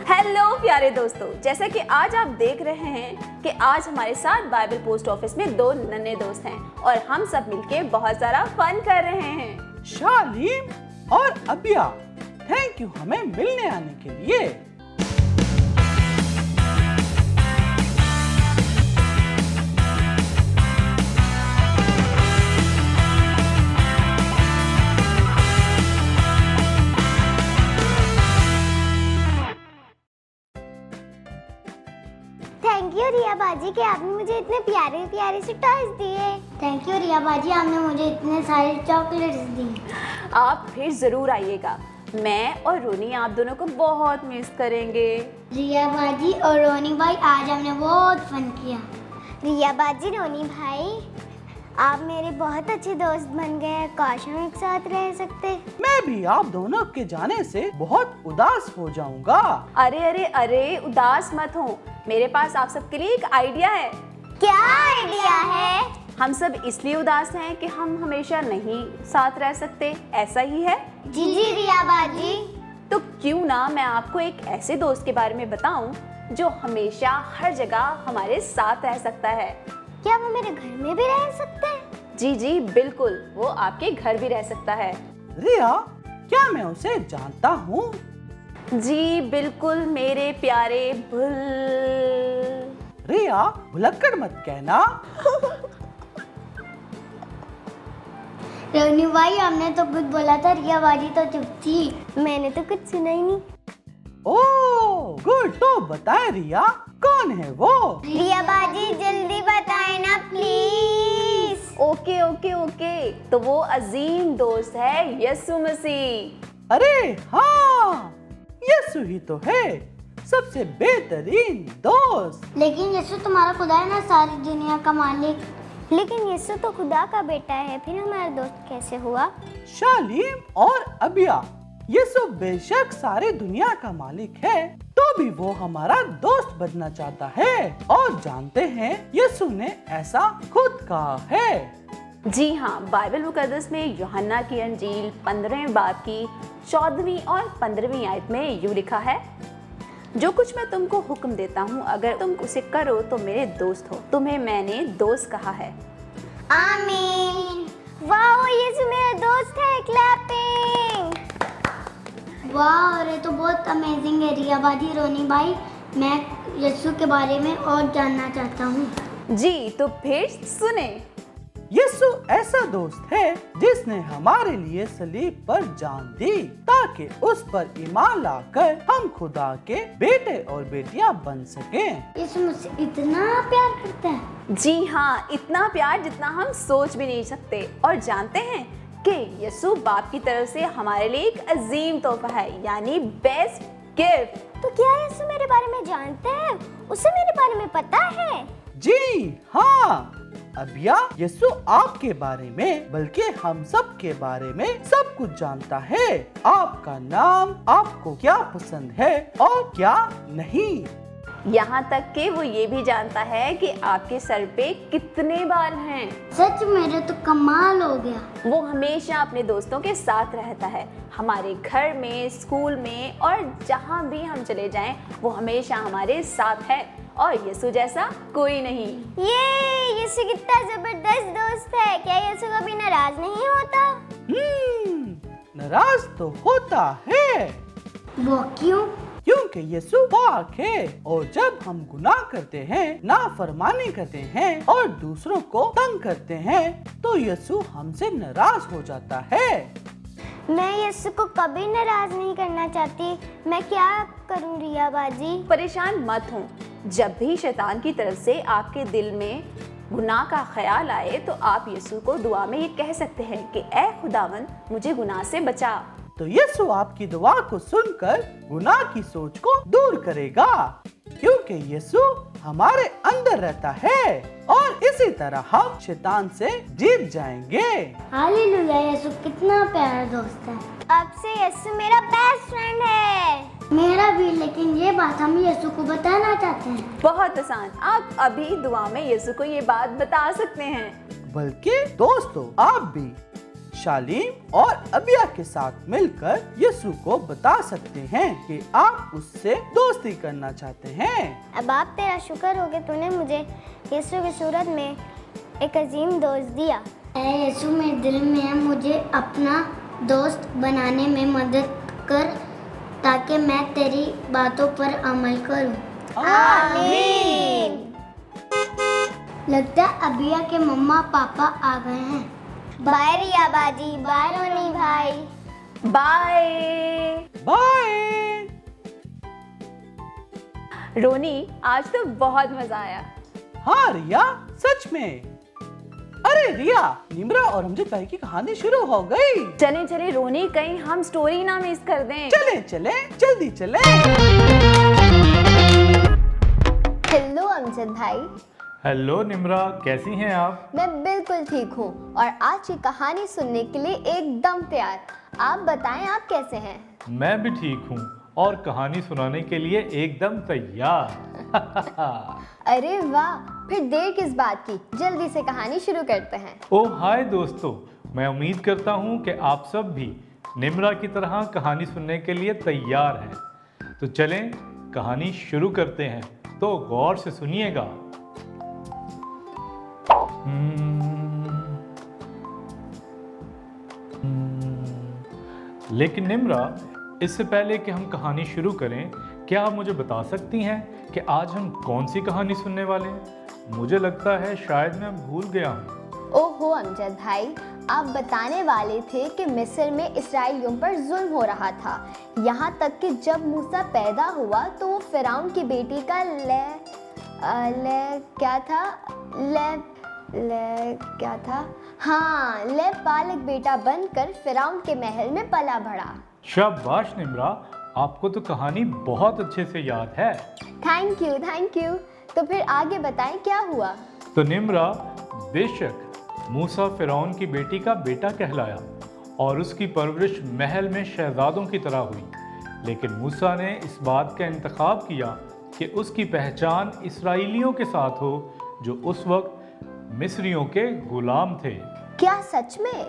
Hello प्यारे दोस्तों, जैसा कि आज आप देख रहे हैं कि आज हमारे साथ बाइबल पोस्ट ऑफिस में दो नन्हे दोस्त हैं और हम सब मिलके बहुत सारा फन कर रहे हैं। शालीम और अबिया, थैंक यू हमें मिलने आने के लिए। थैंक यू रिया बाजी कि आपने मुझे इतने प्यारे प्यारे से टॉयज दिए। थैंक यू रिया बाजी, आपने मुझे इतने सारे चॉकलेट्स दिए। आप फिर जरूर आइएगा, मैं और रोनी आप दोनों को बहुत मिस करेंगे। रिया बाजी और रोनी भाई, आज हमने बहुत फन किया। रिया बाजी, रोनी भाई, आप मेरे बहुत अच्छे दोस्त बन गए हैं। काश हम एक साथ रह सकते। मैं भी आप दोनों के जाने से बहुत उदास हो जाऊंगा। अरे अरे अरे, उदास मत हो, मेरे पास आप सबके लिए एक आइडिया है। क्या आइडिया है? हम सब इसलिए उदास हैं कि हम हमेशा नहीं साथ रह सकते, ऐसा ही है? जी जी रिया बाजी। तो क्यों ना मैं आपको एक ऐसे दोस्त के बारे में बताऊं जो हमेशा हर जगह हमारे साथ रह सकता है। क्या वो मेरे घर में भी रह सकते हैं? जी जी बिल्कुल, वो आपके घर भी रह सकता है। रिया, क्या मैं उसे जानता हूँ? जी बिल्कुल मेरे प्यारे बुल। रिया, भुलक्कड़ मत कहना। रोनी भाई, हमने तो कुछ बोला था, रिया बाजी तो चुप थी। मैंने तो कुछ सुना ही नहीं। ओह गुड, तो बताएं रिया, कौन है वो? रिया बाजी जल्दी बताएं ना प्लीज। ओके ओके ओके, तो वो अजीम दोस्त है यीशु मसीह। अरे हाँ, यीशु ही तो है सबसे बेहतरीन दोस्त। लेकिन यीशु तुम्हारा खुदा है ना, सारी दुनिया का मालिक। लेकिन यीशु तो खुदा का बेटा है, फिर हमारा दोस्त कैसे हुआ? शालीम और अबिया, यीशु बेशक सारी दुनिया का मालिक है, तो भी वो हमारा दोस्त बनना चाहता है। और जानते हैं, यीशु ने ऐसा खुद कहा है। जी हाँ, बाइबल मुकद्दस में यूहन्ना की अंजील 15वें बाब की 14वीं और 15वीं आयत में यूँ लिखा है, जो कुछ मैं तुमको हुक्म देता हूँ, अगर तुम उसे करो तो मेरे दोस्त हो। तुम्हें मैंने दोस्त कहा है। आमीन। वाह, यीशु मेरा दोस्त है। क्लैपिंग। वाह, अरे तो बहुत अमेजिंग है। रिया बाजी, रोनी भाई, मैं यीशु के बारे में और जानना चाहता हूँ। जी तो फिर सुने। यीशु ऐसा दोस्त है जिसने हमारे लिए सलीब पर जान दी, ताकि उस पर ईमान लाकर हम खुदा के बेटे और बेटियां बन सकें। यीशु मुझसे इतना प्यार करता है। जी हाँ, इतना प्यार जितना हम सोच भी नहीं सकते। और जानते हैं कि यीशु बाप की तरफ से हमारे लिए एक अजीम तोहफा है, यानी बेस्ट गिफ्ट। तो क्या यीशु मेरे बारे में जानते हैं? उसे मेरे बारे में पता है? जी हाँ अबिया, यीशु आपके बारे में बल्कि हम सब के बारे में सब कुछ जानता है। आपका नाम, आपको क्या पसंद है और क्या नहीं। यहाँ तक कि वो ये भी जानता है कि आपके सर पे कितने बाल हैं। सच, मेरे तो कमाल हो गया। वो हमेशा अपने दोस्तों के साथ रहता है, हमारे घर में, स्कूल में और जहाँ भी हम चले जाएं, वो हमेशा हमारे साथ है और यीशु जैसा कोई नहीं। ये यीशु कितना जबरदस्त दोस्त है। क्या यीशु कभी नाराज नहीं होता? नाराज तो होता है। वो क्यों? क्योंकि यीशु पाक है, और जब हम गुनाह करते हैं, नाफरमानी करते हैं और दूसरों को तंग करते हैं, तो यीशु हमसे नाराज हो जाता है। मैं यीशु को कभी नाराज नहीं करना चाहती। मैं क्या करूं रिया बाजी? परेशान मत हो, जब भी शैतान की तरफ से आपके दिल में गुनाह का ख्याल आए, तो आप यीशु को दुआ में ये कह सकते हैं कि ऐ खुदावन, मुझे गुनाह से बचा। तो यीशु आपकी दुआ को सुनकर गुनाह की सोच को दूर करेगा, क्योंकि यीशु हमारे अंदर रहता है और इसी तरह हम शैतान से जीत जाएंगे। हालेलुया, यीशु कितना प्यारा दोस्त है। अब से यीशु मेरा बेस्ट फ्रेंड है। मेरा भी, लेकिन ये बात हम यीशु को बताना चाहते हैं। बहुत आसान, आप अभी दुआ में यीशु को ये बात बता सकते हैं। बल्कि दोस्तों, आप भी शालीम और अबिया के साथ मिलकर यीशु को बता सकते हैं कि आप उससे दोस्ती करना चाहते हैं। अब आप तेरा शुक्र हो कि तूने मुझे यीशु की सूरत में एक अजीम दोस्त दिया। ऐ यीशु, मेरे दिल में है, मुझे अपना दोस्त बनाने में मदद कर ताकि मैं तेरी बातों पर अमल करूं। आमीन। लगता है अबिया के मम्मा पापा आ गए हैं। बाय रिया बाजी, बाय रोनी भाई, बाय बाय। रोनी, आज तो बहुत मजा आया। हाँ रिया, सच में। अरे रिया, निम्रा और अमजद भाई की कहानी शुरू हो गई। चले चले रोनी, कहीं हम स्टोरी ना मिस कर दें। चले चले, जल्दी चले। हेलो अमजद भाई। हेलो निम्रा, कैसी हैं आप? मैं बिल्कुल ठीक हूँ और आज की कहानी सुनने के लिए एकदम तैयार। आप बताएं, आप कैसे हैं? मैं भी ठीक हूँ और कहानी सुनाने के लिए एकदम तैयार। अरे वाह, फिर देर किस बात की, जल्दी से कहानी शुरू करते हैं। ओह हाय दोस्तों, मैं उम्मीद करता हूँ कि आप सब भी निम्रा की तरह कहानी सुनने के लिए तैयार हैं। तो चलें कहानी शुरू करते हैं, तो गौर से सुनिएगा। लेकिन निम्रा, इससे पहले कि हम कहानी शुरू करें, क्या आप मुझे बता सकती हैं कि आज हम कौन सी कहानी सुनने वाले हैं? मुझे लगता है शायद मैं भूल गया हूँ। ओहो अमजद भाई, आप बताने वाले थे कि मिस्र में इस्राएलियों पर जुल्म हो रहा था, यहाँ तक कि जब मूसा पैदा हुआ तो वो फिरौन की बेटी का ले पालक बेटा बनकर फिरौन के महल में पला बढ़ा। शाबाश निम्रा, आपको तो कहानी बहुत अच्छे से याद है। Thank you. तो फिर आगे बताएं क्या हुआ? तो निम्रा, बेशक मूसा फिरौन की बेटी का बेटा कहलाया और उसकी परवरिश महल में शहजादों की तरह हुई। लेकिन मूसा ने इस बात का इंतखाब किया कि उसकी पहचान इस्राएलियों के साथ हो, जो उस वक्त मिस्रियों के गुलाम थे। क्या सच में?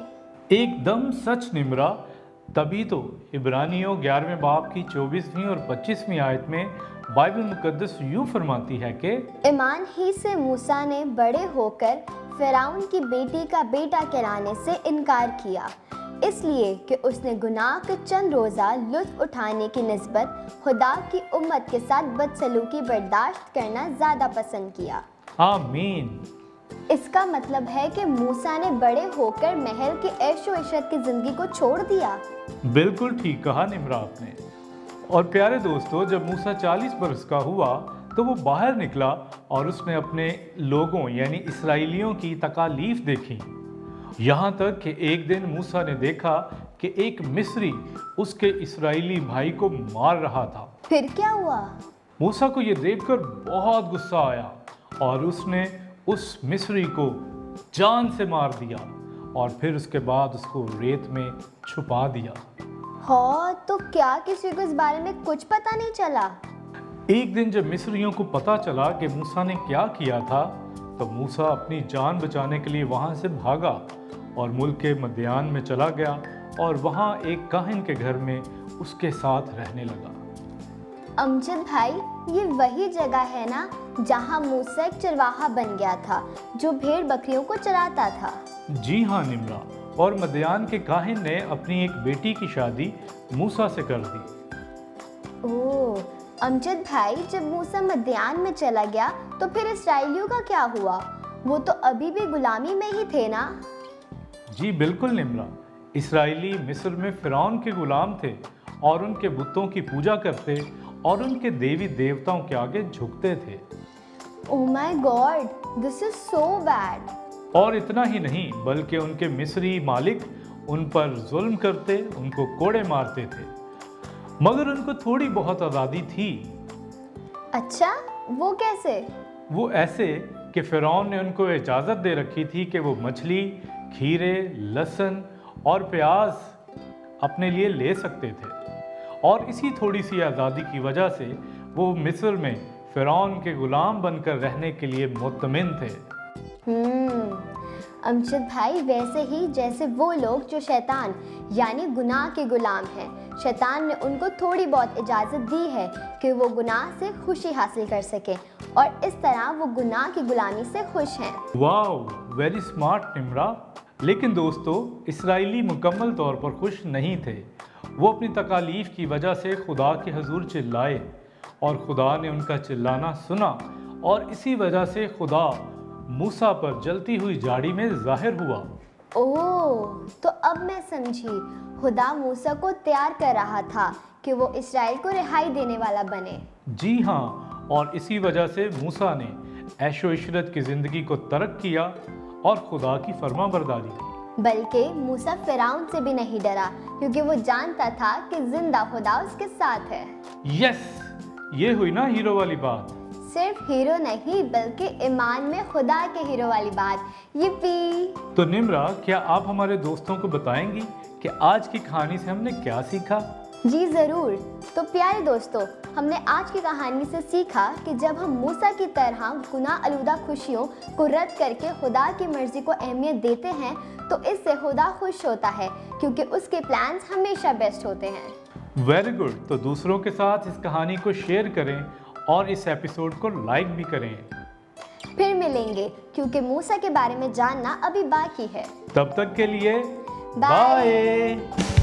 एकदम सच निम्रा। तभी तो इब्रानियों 11वें बाब की 24वीं और 25वीं आयत में बाइबल मुकद्दस यूँ फरमाती है कि ईमान ही से मूसा ने बड़े होकर फिरौन की बेटी का बेटा कहलाने से इनकार किया, इसलिए कि उसने गुनाह के चंद रोज़ा लुत्फ उठाने की निस्बत खुदा की उम्मत के साथ बदसलूकी बर्दाश्त करना ज़्यादा पसंद किया। आमीन। इसका मतलब है कि मूसा ने बड़े होकर महल की ऐशो इशरत की ज़िंदगी को छोड़ दिया। बिल्कुल ठीक कहा निम्रा आपने। और प्यारे दोस्तों, जब मूसा 40 बरस का हुआ तो वो बाहर निकला और उसने अपने लोगों यानी इस्राएलियों की तकालीफ देखी। यहाँ तक कि एक दिन मूसा ने देखा कि एक मिस्री उसके इस्राएली भाई को मार रहा था। फिर क्या हुआ? मूसा को ये देखकर बहुत गुस्सा आया और उसने उस मिस्री को जान से मार दिया और फिर उसके बाद उसको रेत में छुपा दिया। हाँ, तो क्या किसी को इस बारे में कुछ पता नहीं चला? एक दिन जब मिस्रियों को पता चला कि मूसा ने क्या किया था, तो मूसा अपनी जान बचाने के लिए वहाँ से भागा और मुल्क के मध्यान में चला गया और वहाँ एक काहिन के घर में उसके साथ रहने लगा। अमजद भाई, ये वही जगह है ना जहाँ मूसा एक चरवाहा बन गया था जो भेड़ बकरियों को चराता था? जी हाँ निम्रा, और मध्यान के काहिन ने अपनी एक बेटी की शादी मूसा से कर दी। ओह अमजद भाई, जब मूसा मध्यान में चला गया तो फिर इस्राएलियों का क्या हुआ? वो तो अभी भी गुलामी में ही थे ना? जी बिल्कुल निम्रा, इस्राएली मिस्र में फिरौन के गुलाम थे और उनके बुतों की पूजा करते और उनके देवी देवताओं के आगे झुकते थे। Oh my God, this is so bad. और इतना ही नहीं, बल्कि उनके मिस्री मालिक उन पर जुल्म करते, उनको कोड़े मारते थे, मगर उनको थोड़ी बहुत आज़ादी थी। अच्छा, वो कैसे? वो ऐसे कि फिरौन ने उनको इजाज़त दे रखी थी कि वो मछली, खीरे, लहसुन और प्याज अपने लिए ले सकते थे, और इसी थोड़ी सी आज़ादी की वजह से वो मिस्र में फिरौन के गुलाम बनकर रहने के लिए मुतमिन थे। अमजद भाई, वैसे ही जैसे वो लोग जो शैतान यानी गुनाह के गुलाम हैं, शैतान ने उनको थोड़ी बहुत इजाज़त दी है कि वो गुनाह से खुशी हासिल कर सकें और इस तरह वो गुनाह की गुलामी से खुश हैं। Wow, very smart Nimra. लेकिन दोस्तों, इसराइली मुकम्मल तौर पर खुश नहीं थे। वो अपनी तकालीफ की वजह से खुदा के हुजूर चिल्लाए और खुदा ने उनका चिल्लाना सुना और इसी वजह से खुदा मूसा पर जलती हुई झाड़ी में जाहिर हुआ। ओह, तो अब मैं समझी। खुदा मूसा को तैयार कर रहा था कि वो इसराइल को रिहाई देने वाला बने। जी हाँ, और इसी वजह से मूसा ने ऐशो इशरत की ज़िंदगी को तर्क किया और खुदा की फरमाबरदारी की। बल्कि मूसा फिरौन से भी नहीं डरा, क्योंकि वो जानता था कि जिंदा खुदा उसके साथ है। यस, ये हुई ना हीरो वाली बात। सिर्फ हीरो नहीं, बल्कि ईमान में खुदा के हीरो वाली बात। yippee! तो निम्रा, क्या आप हमारे दोस्तों को बताएंगी कि आज की कहानी से हमने क्या सीखा? जी ज़रूर। तो प्यारे दोस्तों, हमने आज की कहानी से सीखा कि जब हम मूसा की तरह गुनाह आलूदा खुशियों को रद्द करके खुदा की मर्ज़ी को अहमियत देते हैं तो इससे खुदा खुश होता है, क्योंकि उसके प्लान्स हमेशा बेस्ट होते हैं। Very good. तो दूसरों के साथ इस कहानी को शेयर करें और इस एपिसोड को लाइक भी करें। फिर मिलेंगे, क्योंकि मूसा के बारे में जानना अभी बाकी है। तब तक के लिए बाय। बाय।